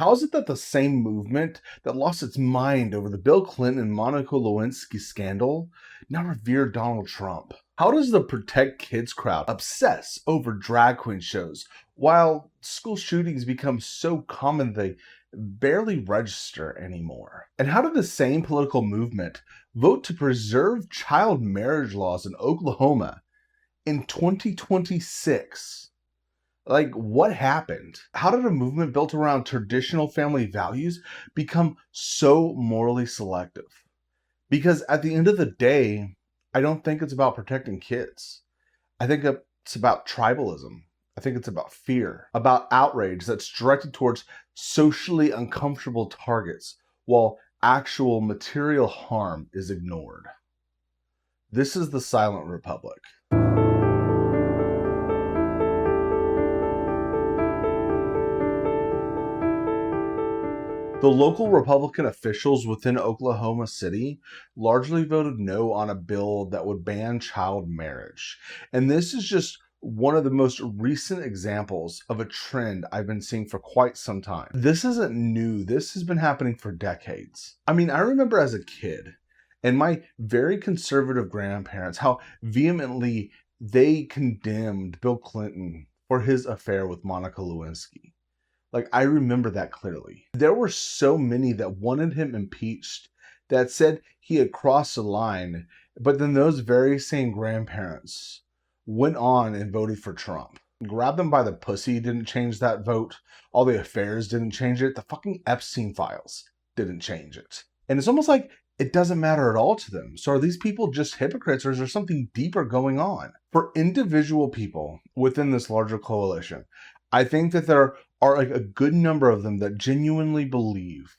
How is it that the same movement that lost its mind over the Bill Clinton and Monica Lewinsky scandal now revered Donald Trump? How does the Protect Kids crowd obsess over drag queen shows while school shootings become so common they barely register anymore? And how did the same political movement vote to preserve child marriage laws in Oklahoma in 2026? Like, what happened? How did a movement built around traditional family values become so morally selective? Because at the end of the day, I don't think it's about protecting kids. I think it's about tribalism. I think it's about fear, about outrage that's directed towards socially uncomfortable targets while actual material harm is ignored. This is the Silent Republic. The local Republican officials within Oklahoma City largely voted no on a bill that would ban child marriage. And this is just one of the most recent examples of a trend I've been seeing for quite some time. This isn't new. This has been happening for decades. I mean, I remember as a kid and my very conservative grandparents, how vehemently they condemned Bill Clinton for his affair with Monica Lewinsky. Like, I remember that clearly. There were so many that wanted him impeached that said he had crossed the line, but then those very same grandparents went on and voted for Trump. Grab them by the pussy didn't change that vote. All the affairs didn't change it. The fucking Epstein files didn't change it. And it's almost like it doesn't matter at all to them. So are these people just hypocrites, or is there something deeper going on? For individual people within this larger coalition, I think that there are like a good number of them that genuinely believe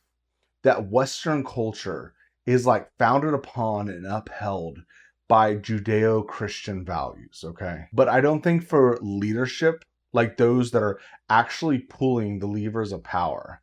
that Western culture is like founded upon and upheld by Judeo-Christian values, okay? But I don't think for leadership, like those that are actually pulling the levers of power,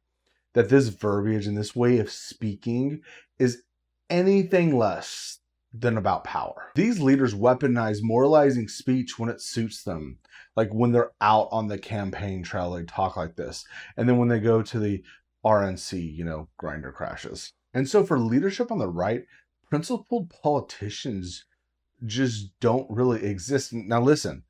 that this verbiage and this way of speaking is anything less than about power. These leaders weaponize moralizing speech when it suits them. Like when they're out on the campaign trail, they talk like this. And then when they go to the RNC, grinder crashes. And so for leadership on the right, principled politicians just don't really exist. Now listen,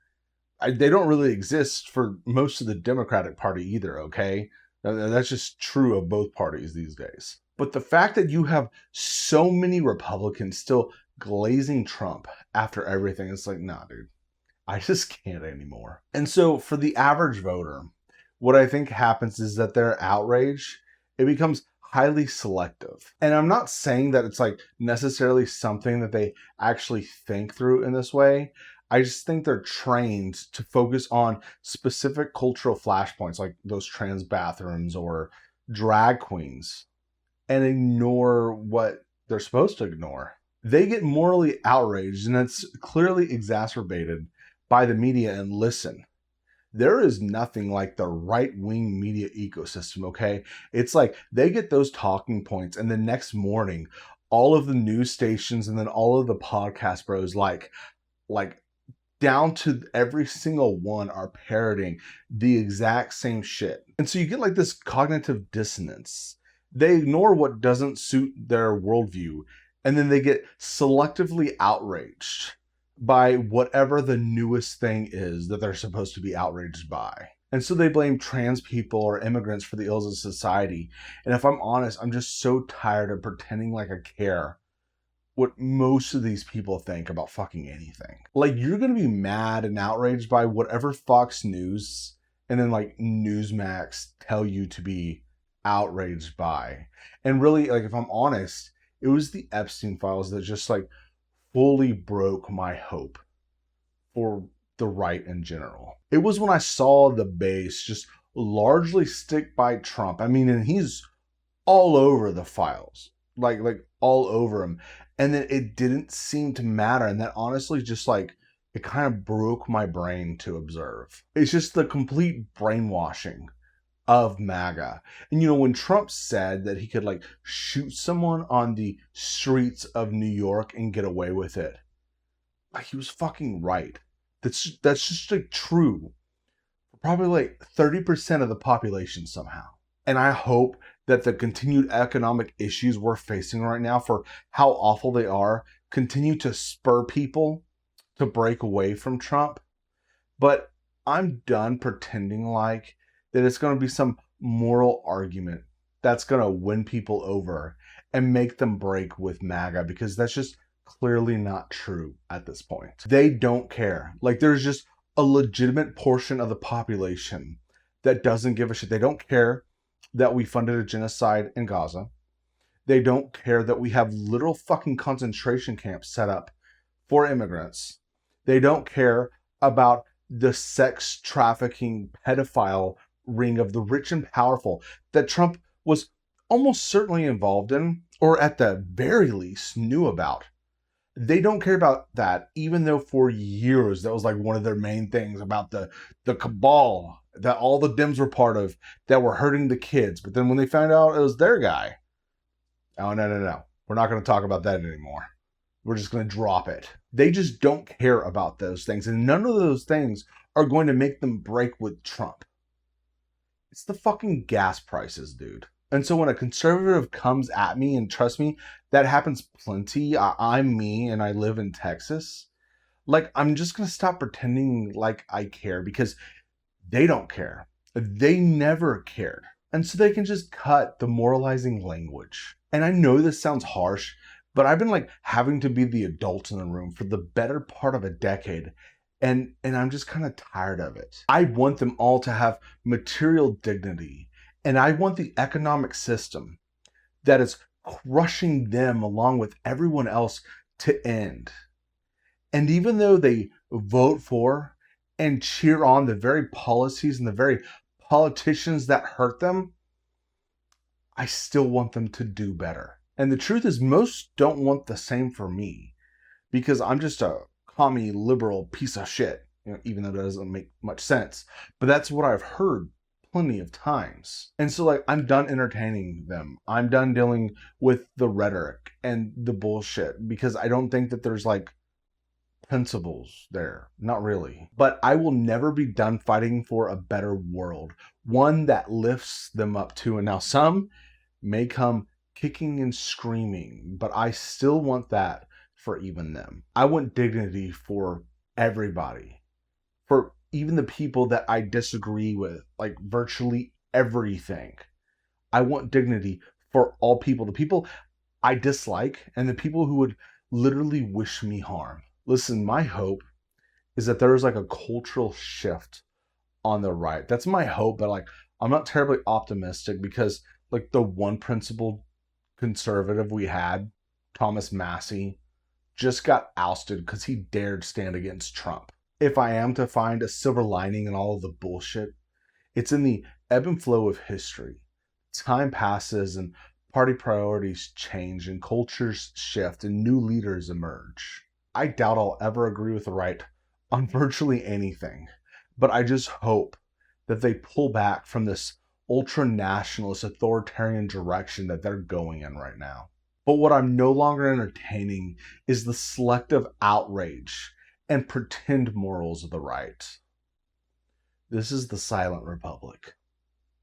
they don't really exist for most of the Democratic Party either, okay? That's just true of both parties these days. But the fact that you have so many Republicans still glazing Trump after everything, it's like, nah, dude, I just can't anymore. And so for the average voter, what I think happens is that their outrage, it becomes highly selective. And I'm not saying that it's like necessarily something that they actually think through in this way. I just think they're trained to focus on specific cultural flashpoints like those trans bathrooms or drag queens and ignore what they're supposed to ignore. They get morally outraged, and that's clearly exacerbated by the media. And listen, there is nothing like the right-wing media ecosystem, okay? It's like they get those talking points, and the next morning, all of the news stations and then all of the podcast bros, like down to every single one, are parroting the exact same shit. And so you get like this cognitive dissonance. They ignore what doesn't suit their worldview, and then they get selectively outraged by whatever the newest thing is that they're supposed to be outraged by. And so they blame trans people or immigrants for the ills of society. And if I'm honest, I'm just so tired of pretending like I care what most of these people think about fucking anything. Like, you're gonna be mad and outraged by whatever Fox News and then like Newsmax tell you to be outraged by. And really, like, if I'm honest, it was the Epstein files that just like fully broke my hope for the right in general. It was when I saw the base just largely stick by Trump. I mean, and he's all over the files, like all over him. And then it didn't seem to matter. And that honestly just like, it kind of broke my brain to observe. It's just the complete brainwashing of MAGA. And when Trump said that he could like shoot someone on the streets of New York and get away with it, like, he was fucking right. That's just like true for probably like 30% of the population somehow. And I hope that the continued economic issues we're facing right now, for how awful they are, continue to spur people to break away from Trump. But I'm done pretending like that it's going to be some moral argument that's going to win people over and make them break with MAGA, because that's just clearly not true at this point. They don't care. Like, there's just a legitimate portion of the population that doesn't give a shit. They don't care that we funded a genocide in Gaza. They don't care that we have literal fucking concentration camps set up for immigrants. They don't care about the sex trafficking pedophile ring of the rich and powerful that Trump was almost certainly involved in, or at the very least knew about. They don't care about that, even though for years that was like one of their main things about the cabal that all the Dems were part of that were hurting the kids. But then when they found out it was their guy, oh, no. We're not going to talk about that anymore. We're just going to drop it. They just don't care about those things. And none of those things are going to make them break with Trump. It's the fucking gas prices, dude. And so when a conservative comes at me, and trust me, that happens plenty. I'm me and I live in Texas. Like, I'm just going to stop pretending like I care, because they don't care. They never cared. And so they can just cut the moralizing language. And I know this sounds harsh, but I've been like having to be the adult in the room for the better part of a decade. And I'm just kind of tired of it. I want them all to have material dignity. And I want the economic system that is crushing them along with everyone else to end. And even though they vote for and cheer on the very policies and the very politicians that hurt them, I still want them to do better. And the truth is, most don't want the same for me, because I'm just a commie liberal piece of shit, even though that doesn't make much sense. But that's what I've heard plenty of times. And so, like, I'm done entertaining them. I'm done dealing with the rhetoric and the bullshit, because I don't think that there's like principles there. Not really. But I will never be done fighting for a better world, one that lifts them up too. And now some may come kicking and screaming, but I still want that for even them. I want dignity for everybody, for even the people that I disagree with, like virtually everything. I want dignity for all people, the people I dislike and the people who would literally wish me harm. Listen, my hope is that there's like a cultural shift on the right. That's my hope, but like, I'm not terribly optimistic, because like the one principled conservative we had, Thomas Massey, just got ousted because he dared stand against Trump. If I am to find a silver lining in all of the bullshit, it's in the ebb and flow of history. Time passes and party priorities change and cultures shift and new leaders emerge. I doubt I'll ever agree with the right on virtually anything, but I just hope that they pull back from this ultra-nationalist authoritarian direction that they're going in right now. But what I'm no longer entertaining is the selective outrage and pretend morals of the right. This is the Silent Republic.